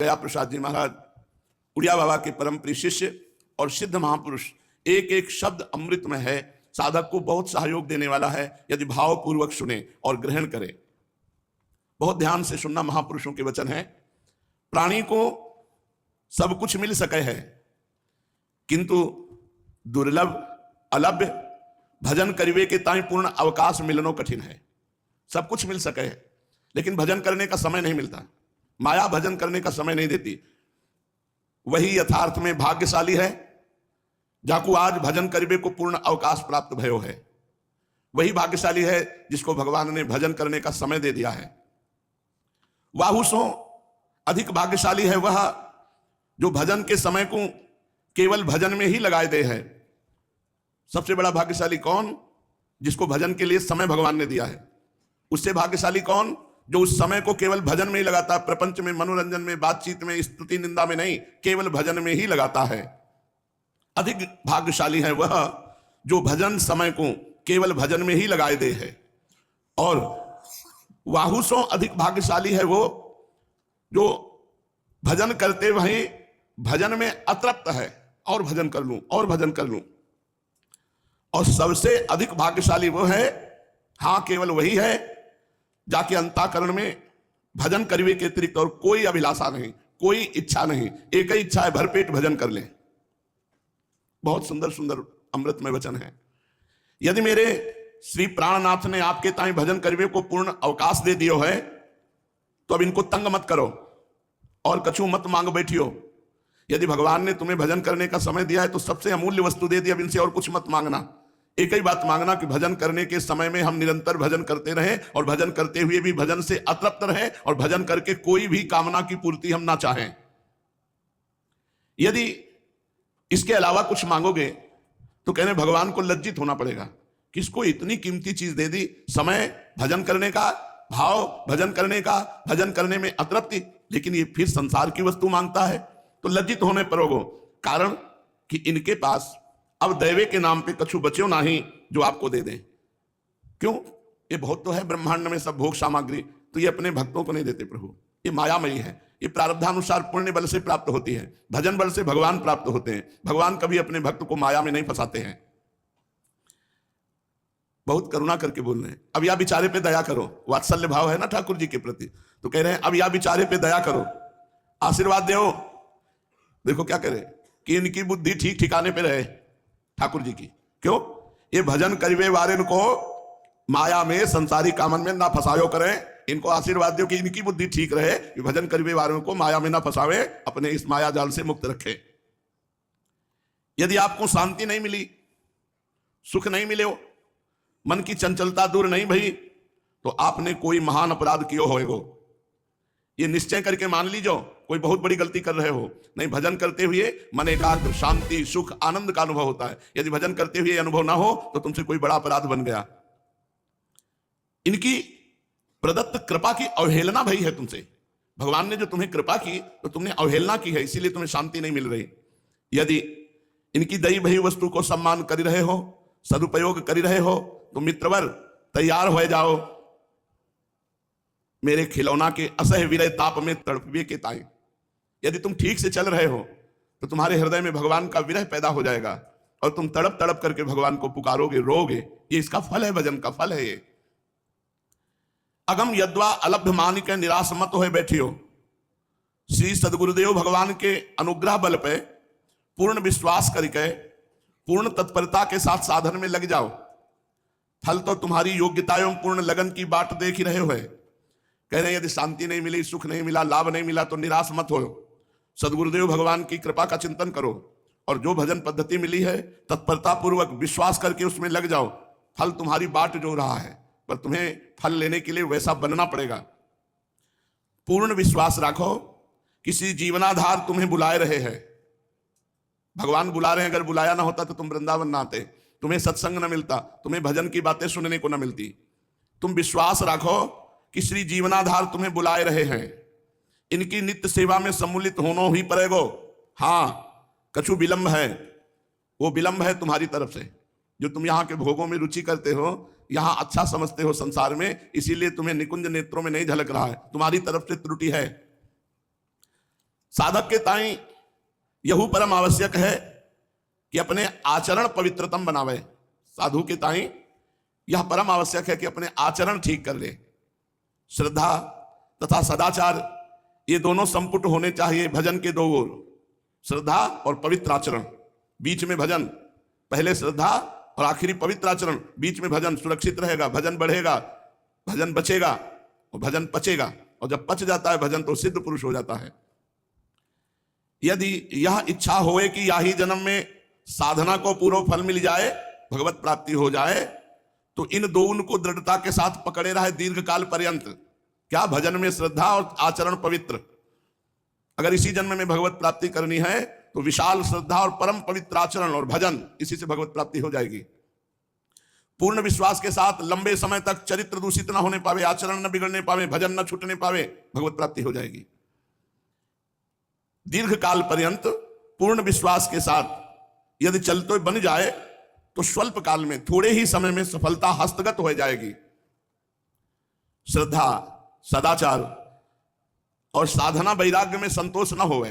गया प्रसाद जी महाराज उड़िया बाबा के परम प्रिय शिष्य और सिद्ध महापुरुष, एक एक शब्द अमृत में है, साधक को बहुत सहयोग देने वाला है यदि भावपूर्वक सुने और ग्रहण करे। बहुत ध्यान से सुनना, महापुरुषों के वचन है। प्राणी को सब कुछ मिल सके है, किंतु दुर्लभ अलभ्य भजन करिवे के ताई पूर्ण अवकाश मिलनो कठिन है। सब कुछ मिल सके है लेकिन भजन करने का समय नहीं मिलता। माया भजन करने का समय नहीं देती। वही यथार्थ में भाग्यशाली है जाकू आज भजन करिवे को पूर्ण अवकाश प्राप्त भयो है। वही भाग्यशाली है जिसको भगवान ने भजन करने का समय दे दिया है। वाहु सो अधिक भाग्यशाली है वह जो भजन के समय को केवल भजन में ही लगाए दे है। सबसे बड़ा भाग्यशाली कौन? जिसको भजन के लिए समय भगवान ने दिया है। उससे भाग्यशाली कौन? जो उस समय को केवल भजन में ही लगाता है, प्रपंच में, मनोरंजन में, बातचीत में, स्तुति निंदा में नहीं, केवल भजन में ही लगाता है। अधिक भाग्यशाली है वह जो भजन समय को केवल भजन में ही लगाए दे है। और वाहुसों अधिक भाग्यशाली है वो जो भजन करते वहीं भजन में अतृप्त है, और भजन कर लूं और भजन कर लूं। और सबसे अधिक भाग्यशाली वो है, हां केवल वही है जाके अंतःकरण में भजन करिवे के अतिरिक्त और कोई अभिलाषा नहीं, कोई इच्छा नहीं, एक ही इच्छा है भरपेट भजन कर ले। बहुत सुंदर सुंदर अमृतमय वचन है। यदि मेरे श्री प्राणनाथ ने आपके ताई भजन करिवे को पूर्ण अवकाश दे दियो है तो अब इनको तंग मत करो और कछु मत मांग बैठियो। यदि भगवान ने तुम्हें भजन करने का समय दिया है तो सबसे अमूल्य वस्तु दे दी, अब इनसे और कुछ मत मांगना। एक ही बात मांगना कि भजन करने के समय में हम निरंतर भजन करते रहें और भजन करते हुए भी भजन से अतृप्त रहें और भजन करके कोई भी कामना की पूर्ति हम ना चाहें। यदि इसके अलावा कुछ मांगोगे तो कहने भगवान को लज्जित होना पड़ेगा। किसको इतनी कीमती चीज दे दी, समय भजन करने का, भाव भजन करने का, भजन करने में अतृप्ति, लेकिन ये फिर संसार की वस्तु मांगता है तो लज्जित होने पर होगो। कारण कि इनके पास अब दैवे के नाम पे कछु बच्चों नहीं जो आपको दे दें। क्यों? ये बहुत तो है ब्रह्मांड में सब भोग सामग्री, तो ये अपने भक्तों को नहीं देते प्रभु। ये मायामयी है, ये प्रारब्धानुसार पुण्य बल से प्राप्त होती है, भजन बल से भगवान प्राप्त होते हैं। भगवान कभी अपने भक्त को माया में नहीं फंसाते हैं। बहुत करुणा करके बोल रहे हैं, अब या बिचारे पे दया करो। वात्सल्य भाव है ना ठाकुर जी के प्रति, तो कह रहे हैं अब या बिचारे पे दया करो, आशीर्वाद दो। देखो क्या करे कि इनकी बुद्धि ठीक ठिकाने पे रहे ठाकुर जी की। क्यों? ये भजन करिवे वारे को माया में, संसारी कामन में ना फसायो करें। इनको आशीर्वाद दो कि इनकी बुद्धि ठीक रहे, कि भजन करिवे वारों को माया में ना फंसावे, अपने इस माया जाल से मुक्त रखे। यदि आपको शांति नहीं मिली, सुख नहीं मिले, मन की चंचलता दूर नहीं भई, तो आपने कोई महान अपराध किया होएगो। ये निश्चय करके मान लीजो, कोई बहुत बड़ी गलती कर रहे हो। नहीं, भजन करते हुए मन एकाग्र, शांति, सुख, आनंद का अनुभव होता है। यदि भजन करते हुए अनुभव ना हो तो तुमसे कोई बड़ा अपराध बन गया। इनकी प्रदत्त कृपा की अवहेलना भई है तुमसे। भगवान ने जो तुम्हें कृपा की तो तुमने अवहेलना की है, इसीलिए तुम्हें शांति नहीं मिल रही। यदि इनकी दई भई वस्तु को सम्मान कर रहे हो, सदुपयोग कर रहे हो, तो मित्रवर तैयार हो जाओ मेरे खिलौना के असह विरह ताप में तड़पवे के ताई। यदि तुम ठीक से चल रहे हो तो तुम्हारे हृदय में भगवान का विरह पैदा हो जाएगा और तुम तड़प तड़प करके भगवान को पुकारोगे, रोगे। ये इसका फल है, भजन का फल है ये। अगम यद्वा अलब्ध मान के निराश मत हो बैठियो। श्री सदगुरुदेव भगवान के अनुग्रह बल पे पूर्ण विश्वास करके पूर्ण तत्परता के साथ साधन में लग जाओ। फल तो तुम्हारी योग्यता एवं पूर्ण लगन की बाट देख ही रहे हो। कह रहे हैं यदि शांति नहीं मिली, सुख नहीं मिला, लाभ नहीं मिला तो निराश मत हो। सदगुरुदेव भगवान की कृपा का चिंतन करो और जो भजन पद्धति मिली है तत्परता पूर्वक विश्वास करके उसमें लग जाओ। फल तुम्हारी बाट जो रहा है, पर तुम्हें फल लेने के लिए वैसा बनना पड़ेगा। पूर्ण विश्वास रखो, किसी जीवनाधार तुम्हें बुलाए रहे हैं। भगवान बुला रहे हैं, अगर बुलाया ना होता तो तुम वृंदावन ना आते, तुम्हें सत्संग न मिलता, तुम्हें भजन की बातें सुनने को न मिलती। तुम विश्वास रखो कि श्री जीवनाधार तुम्हें बुलाए रहे हैं। इनकी नित्य सेवा में सम्मिलित होना ही पड़ेगो। हाँ, कछु विलंब है, वो विलंब है तुम्हारी तरफ से। जो तुम यहाँ के भोगों में रुचि करते हो, यहाँ अच्छा समझते हो संसार में, इसीलिए तुम्हें निकुंज नेत्रों में नहीं झलक रहा है, तुम्हारी तरफ से त्रुटि है। साधक के ताई यहू परम आवश्यक है कि अपने आचरण पवित्रतम बनावे। साधु के ताई यह परम आवश्यक है कि अपने आचरण ठीक कर ले। श्रद्धा तथा सदाचार ये दोनों संपुट होने चाहिए भजन के दो ओर, श्रद्धा और पवित्र आचरण। बीच में भजन, पहले श्रद्धा और आखिरी पवित्र आचरण, बीच में भजन सुरक्षित रहेगा, भजन बढ़ेगा, भजन बचेगा और भजन पचेगा। और जब पच जाता है भजन तो सिद्ध पुरुष हो जाता है। यदि यह इच्छा होए कि या ही जन्म में साधना को पूर्व फल मिल जाए, भगवत प्राप्ति हो जाए, तो इन दोनों को दृढ़ता के साथ पकड़े रहे दीर्घ काल पर्यंत। क्या? भजन में श्रद्धा और आचरण पवित्र। अगर इसी जन्म में भगवत प्राप्ति करनी है तो विशाल श्रद्धा और परम पवित्र आचरण और भजन, इसी से भगवत प्राप्ति हो जाएगी। पूर्ण विश्वास के साथ लंबे समय तक चरित्र दूषित न होने पावे, आचरण न बिगड़ने पावे, भजन न छूटने पावे, भगवत प्राप्ति हो जाएगी। दीर्घ काल पर्यंत पूर्ण विश्वास के साथ यदि चलते बन जाए तो स्वल्प काल में, थोड़े ही समय में सफलता हस्तगत हो जाएगी। श्रद्धा, सदाचार और साधना वैराग्य में संतोष न होवे,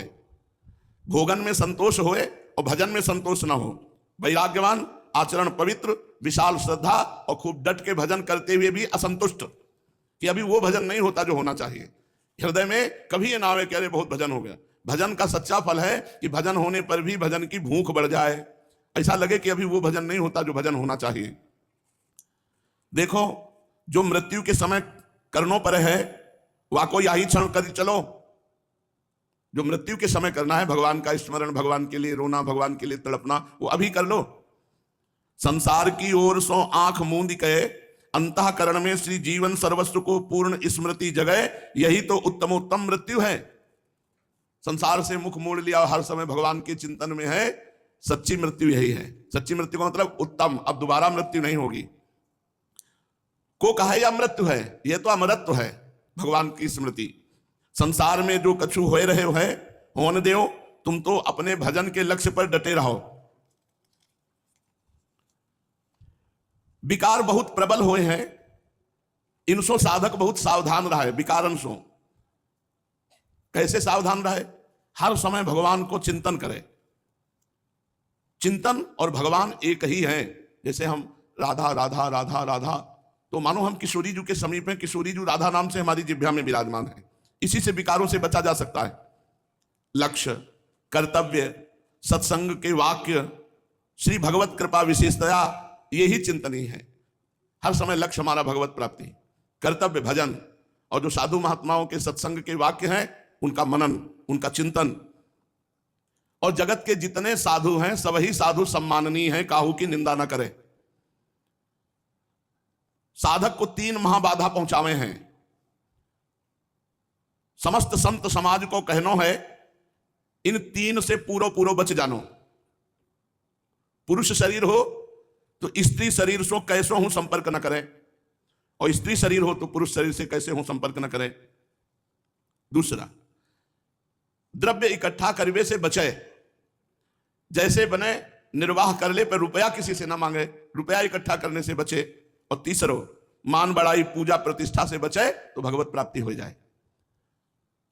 भोगन में संतोष होए और भजन में संतोष न हो। वैराग्यवान, आचरण पवित्र, विशाल श्रद्धा और खूब डट के भजन करते हुए भी असंतुष्ट कि अभी वो भजन नहीं होता जो होना चाहिए। हृदय में कभी ये ना आवे कि अरे बहुत भजन हो गया। भजन का सच्चा फल है कि भजन होने पर भी भजन की भूख बढ़ जाए, ऐसा लगे कि अभी वो भजन नहीं होता जो भजन होना चाहिए। देखो, जो मृत्यु के समय कर्णों पर है वाको यही क्षण कर चलो। जो मृत्यु के समय करना है, भगवान का स्मरण, भगवान के लिए रोना, भगवान के लिए तड़पना, वो अभी कर लो। संसार की ओर सो आंख मूंद कहे, अंतःकरण में श्री जीवन सर्वस्व को पूर्ण स्मृति जगह, यही तो उत्तमोत्तम मृत्यु है। संसार से मुख मोड़ लिया, हर समय भगवान के चिंतन में है, सच्ची मृत्यु यही है। सच्ची मृत्यु का मतलब उत्तम, अब दोबारा मृत्यु नहीं होगी। को कहा यह मृत्यु है, यह तो अमरत्व है, भगवान की स्मृति। संसार में जो कछु होए रहे है होने दो, तुम तो अपने भजन के लक्ष्य पर डटे रहो। विकार बहुत प्रबल हुए हैं, इनसो साधक बहुत सावधान रहे। विकारन सो कैसे सावधान रहे? हर समय भगवान को चिंतन करे। चिंतन और भगवान एक ही है। जैसे हम राधा राधा राधा राधा, तो मानो हम किशोरी जी के समीप हैं, किशोरी जी राधा नाम से हमारी जिह्वा में विराजमान है। इसी से विकारों से बचा जा सकता है। लक्ष्य, कर्तव्य, सत्संग के वाक्य, श्री भगवत कृपा विशेषतया, यही चिंतनीय है। हर समय लक्ष्य हमारा भगवत प्राप्ति, कर्तव्य भजन, और जो साधु महात्माओं के सत्संग के वाक्य हैं उनका मनन, उनका चिंतन। और जगत के जितने साधु हैं सभी साधु सम्माननीय हैं, काहू की निंदा न करे। साधक को 3 महाबाधा पहुंचावे हैं। समस्त संत समाज को कहनो है, इन 3 से पूरो बच जानो। पुरुष शरीर हो तो स्त्री शरीर से कैसो हूं संपर्क न करे, और स्त्री शरीर हो तो पुरुष शरीर से कैसे हूं संपर्क न करे। दूसरा, द्रव्य इकट्ठा करवे से बचे, जैसे बने निर्वाह कर ले पर रुपया किसी से ना मांगे, रुपया इकट्ठा करने से बचे। और तीसरो, मान बढ़ाई पूजा प्रतिष्ठा से बचे तो भगवत प्राप्ति हो जाए।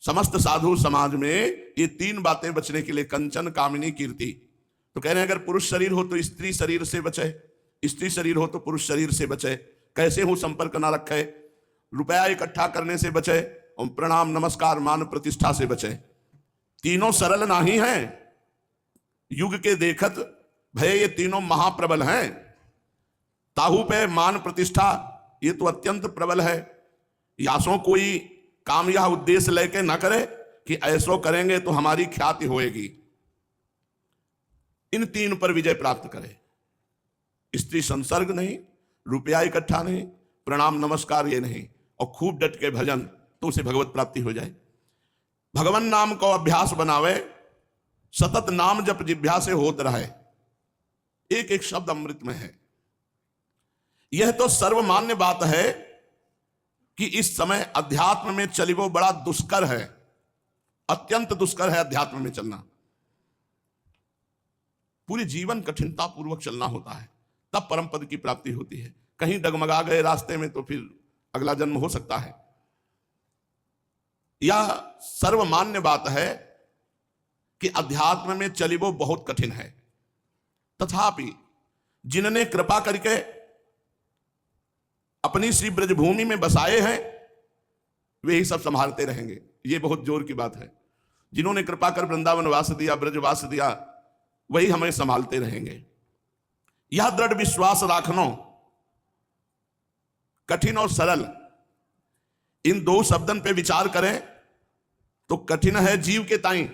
समस्त साधु समाज में ये 3 बातें बचने के लिए, कंचन कामिनी कीर्ति। तो कह रहे हैं अगर पुरुष शरीर हो तो स्त्री शरीर से बचे, स्त्री शरीर हो तो पुरुष शरीर से बचे, कैसे हो संपर्क ना रखे, रुपया इकट्ठा करने से बचे, और प्रणाम नमस्कार मान प्रतिष्ठा से बचे। तीनों सरल नहीं हैं। युग के देखत भय ये तीनों महाप्रबल हैं। ताहू पे मान प्रतिष्ठा ये तो अत्यंत प्रबल है। यासों कोई काम या उद्देश्य लेके ना करे कि ऐसो करेंगे तो हमारी ख्याति होएगी। इन 3 पर विजय प्राप्त करे। स्त्री संसर्ग नहीं, रुपया इकट्ठा नहीं, प्रणाम नमस्कार ये नहीं, और खूब डट के भजन, तो उसे भगवत प्राप्ति हो जाए। भगवान नाम को अभ्यास बनावे, सतत नाम जप जिभ्या से होत रहे। एक एक शब्द अमृत में है। यह तो सर्वमान्य बात है कि इस समय अध्यात्म में चलिवो बड़ा दुष्कर है, अत्यंत दुष्कर है अध्यात्म में चलना। पूरी जीवन कठिनता पूर्वक चलना होता है, तब परम पद की प्राप्ति होती है। कहीं डगमगा गए रास्ते में तो फिर अगला जन्म हो सकता है। यह सर्वमान्य बात है कि अध्यात्म में चलिबो बहुत कठिन है, तथापि जिनने कृपा करके अपनी श्री ब्रजभूमि में बसाए हैं वे ही सब संभालते रहेंगे। ये बहुत जोर की बात है। जिन्होंने कृपा कर वृंदावन वास दिया, ब्रजवास दिया, वही हमें संभालते रहेंगे। यह दृढ़ विश्वास राखनो, कठिन और सरल, इन दो शब्दन पे विचार करें तो कठिन है जीव के ताई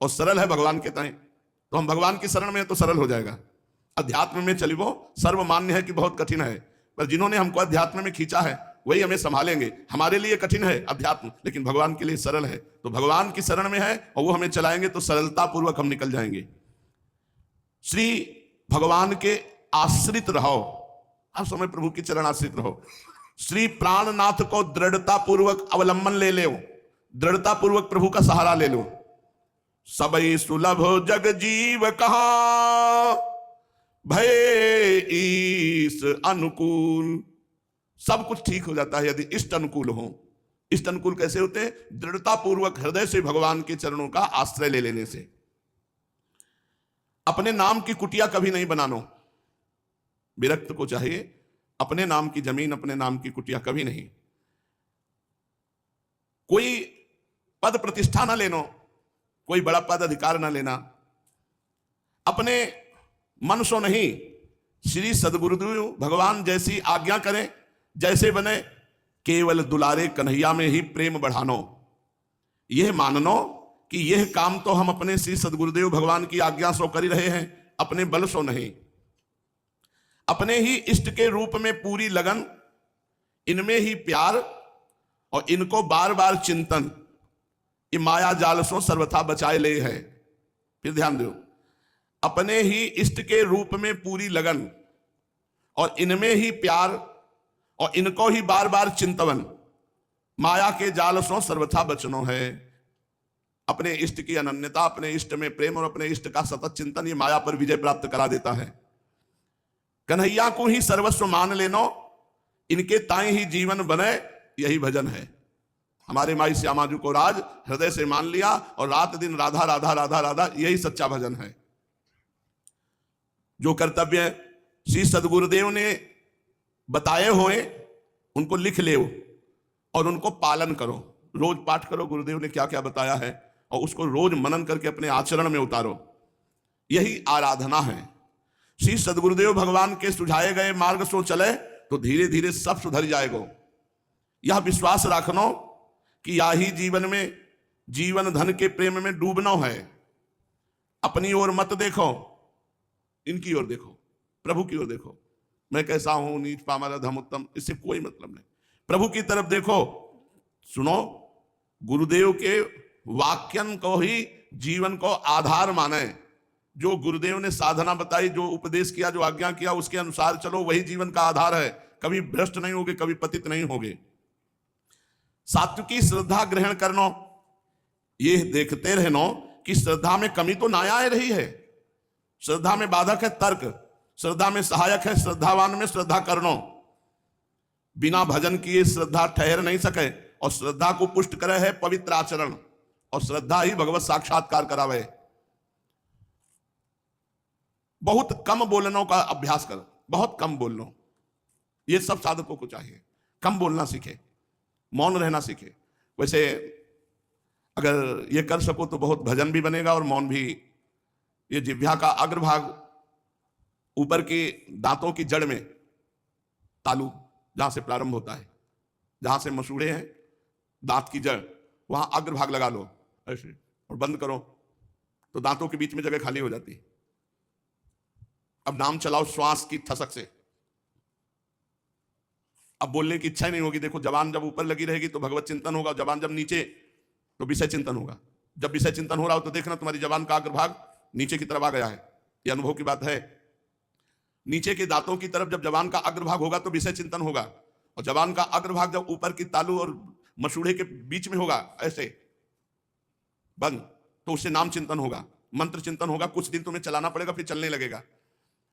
और सरल है भगवान के ताई। तो हम भगवान की शरण में है तो सरल हो जाएगा। अध्यात्म में चलिबो सर्वमान्य है कि बहुत कठिन है, पर जिन्होंने हमको अध्यात्म में खींचा है वही हमें संभालेंगे। हमारे लिए कठिन है अध्यात्म, लेकिन भगवान के लिए सरल है। तो भगवान की शरण में है और वो हमें चलाएंगे तो सरलता पूर्वक हम निकल जाएंगे। श्री भगवान के आश्रित रहो, हर समय प्रभु की चरण आश्रित रहो। श्री प्राणनाथ को दृढ़ता पूर्वक अवलंबन ले लो, दृढ़ता पूर्वक प्रभु का सहारा ले लो। सबई सुलभ जग जीव कहा, भय ईश अनुकूल। सब कुछ ठीक हो जाता है यदि इष्ट अनुकूल हो। इष्ट अनुकूल कैसे होते हैं? दृढ़ता पूर्वक हृदय से भगवान के चरणों का आश्रय ले लेने से। अपने नाम की कुटिया कभी नहीं बनानो, विरक्त को चाहिए अपने नाम की जमीन, अपने नाम की कुटिया कभी नहीं। कोई पद प्रतिष्ठा ना लेनो, कोई बड़ा पद अधिकार ना लेना, अपने मन सो नहीं। श्री सदगुरुदेव भगवान जैसी आज्ञा करें जैसे बने, केवल दुलारे कन्हैया में ही प्रेम बढ़ानो। यह माननो कि यह काम तो हम अपने श्री सदगुरुदेव भगवान की आज्ञा सो कर ही रहे हैं, अपने बल सो नहीं। अपने ही इष्ट के रूप में पूरी लगन, इनमें ही प्यार और इनको बार बार चिंतन, ये माया जाल सो सर्वथा बचाए ले है। फिर ध्यान दो, अपने ही इष्ट के रूप में पूरी लगन और इनमें ही प्यार और इनको ही बार बार चिंतवन, माया के जाल सो सर्वथा बचनो है। अपने इष्ट की अनन्यता, अपने इष्ट में प्रेम और अपने इष्ट का सतत चिंतन, ये माया पर विजय प्राप्त करा देता है। कन्हैया को ही सर्वस्व मान लेनो, इनके ताई ही जीवन बने, यही भजन है। हमारे माई श्यामाजू को राज हृदय से मान लिया और रात दिन राधा राधा राधा राधा, यही सच्चा भजन है। जो कर्तव्य श्री सदगुरुदेव ने बताए हुए उनको लिख ले और उनको पालन करो। रोज पाठ करो गुरुदेव ने क्या क्या बताया है और उसको रोज मनन करके अपने आचरण में उतारो। यही आराधना है। श्री सदगुरुदेव भगवान के सुझाए गए मार्ग सो चले तो धीरे धीरे सब सुधर जाएगा। यह विश्वास रखनो कि यही जीवन में जीवन धन के प्रेम में डूबना है। अपनी ओर मत देखो, इनकी ओर देखो, प्रभु की ओर देखो। मैं कैसा हूं, नीच पामर अधम उत्तम, इससे कोई मतलब नहीं। प्रभु की तरफ देखो, सुनो, गुरुदेव के वाक्यन को ही जीवन को आधार माने। जो गुरुदेव ने साधना बताई, जो उपदेश किया, जो आज्ञा किया, उसके अनुसार चलो, वही जीवन का आधार है। कभी भ्रष्ट नहीं होगे, कभी पतित नहीं होगे। सात्विकी श्रद्धा ग्रहण करनो, ये देखते रहनो कि श्रद्धा में कमी तो ना आ रही है। श्रद्धा में बाधक है तर्क, श्रद्धा में सहायक है श्रद्धावान में श्रद्धा करनो। बिना भजन किए श्रद्धा ठहर नहीं सके और श्रद्धा को पुष्ट करे है पवित्र आचरण, और श्रद्धा ही भगवत साक्षात्कार करावे। बहुत कम बोलने का अभ्यास कर, बहुत कम बोलना, ये सब साधकों को चाहिए। कम बोलना सीखे, मौन रहना सीखे। वैसे अगर ये कर सको तो बहुत भजन भी बनेगा और मौन भी। ये जिह्वा का अग्रभाग, ऊपर के दांतों की जड़ में तालू जहां से प्रारंभ होता है, जहां से मसूड़े हैं दांत की जड़, वहां अग्रभाग लगा लो ऐसे और बंद करो तो दांतों के बीच में जगह खाली हो जाती है। अब नाम चलाओ श्वास की ठसक से। अब बोलने की इच्छा ही नहीं होगी। देखो, जबान जब ऊपर लगी रहेगी तो भगवत चिंतन होगा, जबान जब नीचे तो विषय चिंतन होगा। जब विषय चिंतन हो रहा हो तो देखना तुम्हारी जबान का अग्रभाग नीचे की तरफ आ गया है। यह अनुभव की बात है। नीचे के दांतों की तरफ जब जबान का अग्रभाग होगा तो विषय चिंतन होगा, और जबान का अग्रभाग जब ऊपर की तालू और मसूड़े के बीच में होगा ऐसे बंद, तो उससे नाम चिंतन होगा, मंत्र चिंतन होगा। कुछ दिन तुम्हें चलाना पड़ेगा, फिर चलने लगेगा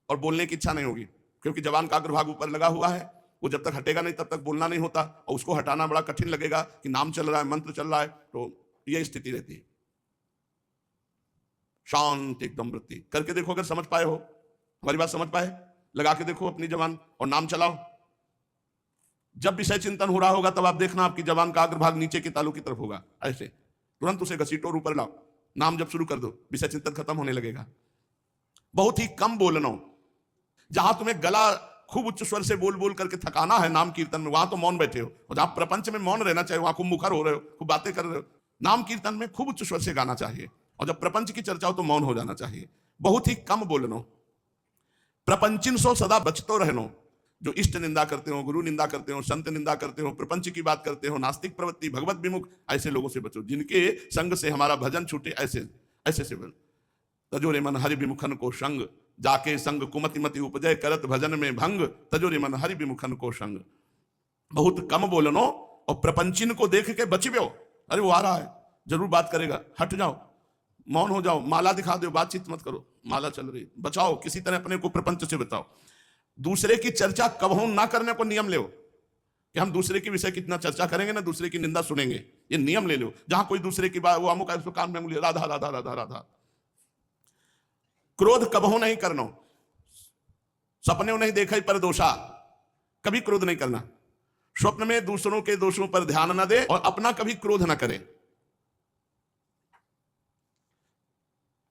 और बोलने की इच्छा नहीं होगी, क्योंकि जबान का अग्रभाग ऊपर लगा हुआ है। वो जब तक हटेगा नहीं तब तक बोलना नहीं होता, और उसको हटाना बड़ा कठिन लगेगा कि नाम चल रहा है, मंत्र चल रहा है, तो यह स्थिति रहती है। शांत एकदम वृत्ति। करके देखो अगर समझ पाए हो, हमारी बात समझ पाए, लगा के देखो अपनी जबान और नाम चलाओ। जब विषय चिंतन हो रहा होगा तब आप देखना आपकी जबान का अग्रभाग नीचे के तालू की तरफ होगा, ऐसे तुरंत उसे घसीटो और ऊपर लाओ। नाम जब शुरू कर दो विषय चिंतन खत्म होने लगेगा। बहुत ही कम बोलना। जहां तुम्हें गला खूब उच्च स्वर से बोल बोल करके थकाना है नाम कीर्तन में, वहां तो मौन बैठे हो। और जहां प्रपंच में मौन रहना चाहिए वहां खूब मुखर हो रहे हो, खूब बातें कर रहे हो। नाम कीर्तन में खूब उच्च स्वर से गाना चाहिए, और जब प्रपंच की चर्चा हो तो मौन हो जाना चाहिए। बहुत ही कम बोलनो। प्रपंचिन सो सदा बचतो रहनो। जो इष्ट निंदा करते हो, गुरु निंदा करते हो, संत निंदा करते हो, प्रपंच की बात करते हो, नास्तिक प्रवृत्ति, भगवत विमुख, ऐसे लोगों से बचो। जिनके संग से हमारा भजन छूटे, ऐसे ऐसे से बचो। तजोरे मन हरि विमुखन को संग, जाके संग कुमति मति उपजय करत भजन में भंग। तजोरे मन हरि विमुखन को संग। बहुत कम बोलनो और प्रपंचिन को देख के बचिबो। अरे वो आ रहा है, जरूर बात करेगा, हट जाओ, मौन हो जाओ, माला दिखा दो, बातचीत मत करो, माला चल रही, बचाओ, किसी तरह अपने को प्रपंच से बचाओ। दूसरे की चर्चा कबहू ना करने को नियम ले कि हम दूसरे के विषय कितना चर्चा करेंगे ना दूसरे की निंदा सुनेंगे, ये नियम ले लो। जहां कोई दूसरे की बात, वो अमुक है, उसको कान में अंगुली, राधा राधा राधा राधा। क्रोध कबहू नहीं करना। सपने नहीं देखा पर दोषा, कभी क्रोध नहीं करना। स्वप्न में दूसरों के दोषों पर ध्यान न दे और अपना कभी क्रोध न करे।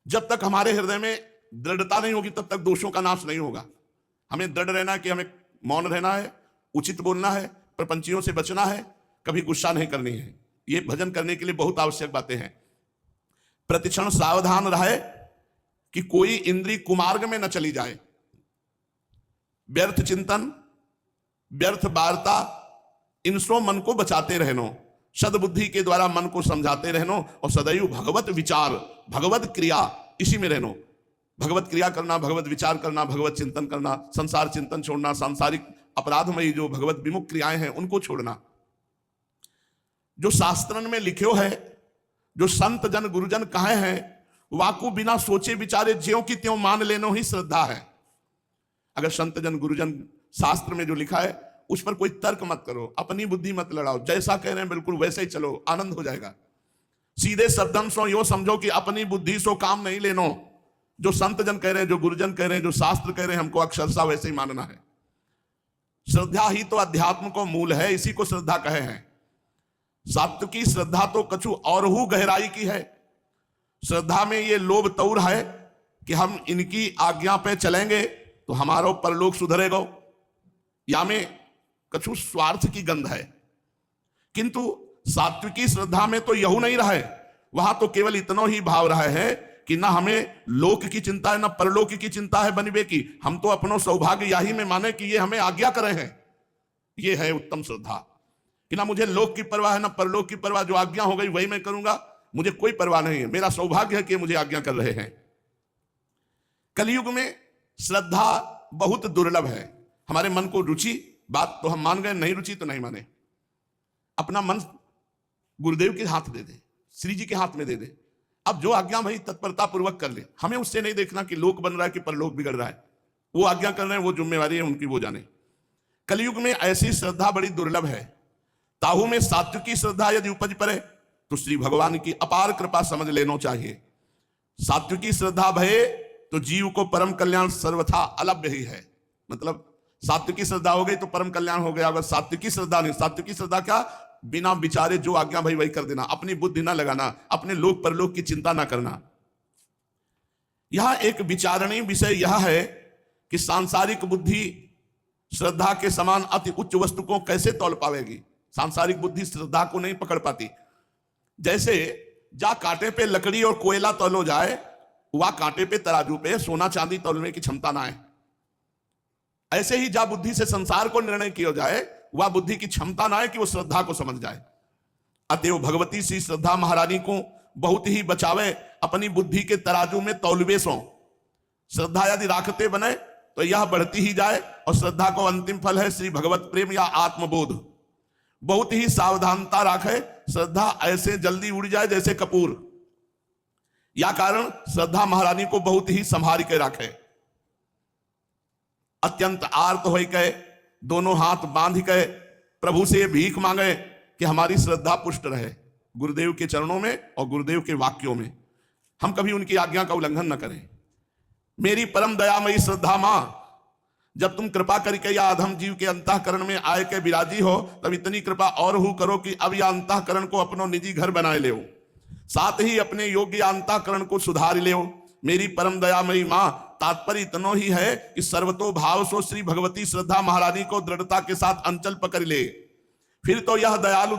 जब तक हमारे हृदय में दृढ़ता नहीं होगी तब तक दोषों का नाश नहीं होगा। हमें दृढ़ रहना है कि हमें मौन रहना है, उचित बोलना है, प्रपंचियों से बचना है, कभी गुस्सा नहीं करनी है। ये भजन करने के लिए बहुत आवश्यक बातें हैं। प्रतिक्षण सावधान रहे कि कोई इंद्री कुमार्ग में न चली जाए। व्यर्थ चिंतन, व्यर्थ वार्ता, इनसो मन को बचाते रहनो। सद्बुद्धि के द्वारा मन को समझाते रहनो और सदैव भगवत विचार, भगवत क्रिया, इसी में रहनो। भगवत क्रिया करना, भगवत विचार करना, भगवत चिंतन करना, संसार चिंतन छोड़ना, सांसारिक अपराधमयी जो भगवत विमुख क्रियाएं हैं उनको छोड़ना। जो शास्त्रन में लिखो है, जो संत जन गुरुजन कहे हैं, वाकू बिना सोचे विचारे ज्यों की त्यों मान लेनो ही श्रद्धा है। अगर संत जन गुरुजन शास्त्र में जो लिखा है उस पर कोई तर्क मत करो, अपनी बुद्धि मत लड़ाओ, जैसा कह रहे हैं बिल्कुल वैसे ही चलो, आनंद हो जाएगा। सीधे शब्दन सो यो समझो कि अपनी बुद्धि सो काम नहीं लेनो। जो संत जन कह रहे हैं, जो गुरुजन कह रहे हैं, जो शास्त्र कह रहे हैं, हमको अक्षरशः वैसे ही मानना है। श्रद्धा ही तो अध्यात्म को मूल है, इसी को श्रद्धा कहे हैं। सात्विकी श्रद्धा तो कछु और हु गहराई की है। श्रद्धा में ये लोभ तौर है कि हम इनकी आज्ञा पे चलेंगे तो हमारा परलोक सुधरेगा, या में कछु स्वार्थ की गंध है। किंतु सात्विकी श्रद्धा में तो यहू नहीं रहा है, वहां तो केवल इतना ही भाव रहा है कि ना हमें लोक की चिंता है ना परलोक की चिंता है बनबे की। हम तो अपनो सौभाग्य यही में माने कि ये हमें आज्ञा करे हैं। ये है उत्तम श्रद्धा कि ना मुझे लोक की परवाह है ना परलोक की परवाह, जो आज्ञा हो गई वही मैं करूंगा, मुझे कोई परवाह नहीं है, मेरा सौभाग्य है कि मुझे आज्ञा कर रहे हैं। कलयुग में श्रद्धा बहुत दुर्लभ है। हमारे मन को रुचि, बात तो हम मान गए, नहीं रुचि तो नहीं माने। अपना मन गुरुदेव के हाथ दे दे, श्री जी के हाथ में दे दे। अब जो आज्ञा भाई तत्परता पूर्वक कर ले। हमें उससे नहीं देखना कि लोक बन रहा है कि परलोक बिगड़ रहा है। वो आज्ञा कर रहे हैं, वो जिम्मेवारी है उनकी, वो जाने। कलयुग में ऐसी श्रद्धा बड़ी दुर्लभ है। ताहू में सात्विकी श्रद्धा यदि उपज पड़े तो श्री भगवान की अपार कृपा समझ लेना चाहिए। सात्विकी श्रद्धा भये तो जीव को परम कल्याण सर्वथा अलभ्य ही है। मतलब सात्विकी श्रद्धा हो गई तो परम कल्याण हो गया। अगर सात्विकी श्रद्धा नहीं, सात्विकी श्रद्धा क्या, बिना विचारे जो आज्ञा भाई वही कर देना, अपनी बुद्धि ना लगाना, अपने लोक परलोक की चिंता ना करना। यह एक विचारणीय विषय यह है कि सांसारिक बुद्धि श्रद्धा के समान अति उच्च वस्तु को कैसे तौल पावेगी। सांसारिक बुद्धि श्रद्धा को नहीं पकड़ पाती। जैसे जा कांटे पे लकड़ी और कोयला तौलो जाए, वह कांटे पे तराजू पे सोना चांदी तौलने की क्षमता ना है। ऐसे ही जा बुद्धि से संसार को निर्णय किया जाए, वह बुद्धि की क्षमता ना है कि वो श्रद्धा को समझ जाए। अतएव भगवती श्री श्रद्धा महारानी को बहुत ही बचावे, अपनी बुद्धि के तराजू में तौलवे सो। श्रद्धा यदि राखते बने तो यह बढ़ती ही जाए, और श्रद्धा को अंतिम फल है श्री भगवत प्रेम या आत्मबोध। बहुत ही सावधानता राखे, श्रद्धा ऐसे जल्दी उड़ जाए जैसे कपूर। या कारण श्रद्धा महारानी को बहुत ही संभाल के रखे। अत्यंत आर्त हो के दोनों हाथ बांध के प्रभु से भीख मांगे कि हमारी श्रद्धा पुष्ट रहे गुरुदेव के चरणों में और गुरुदेव के वाक्यों में। हम कभी उनकी आज्ञा का उल्लंघन न करें। मेरी परम दयामयी श्रद्धा मां, जब तुम कृपा करके या अधम जीव के अंतःकरण में आए के विराजी हो, तब इतनी कृपा और हु करो कि अब यह अंतःकरण को अपनो निजी घर बनाए ले, साथ ही अपने योग्य अंतःकरण को सुधार ले। मेरी परम दयामयी मां, तात्पर्य इतनो ही है कि सर्वतो भाव सो श्री भगवती श्रद्धा महारानी को दृढ़ता के साथ अंचल पकड़ ले, फिर तो यह दयालु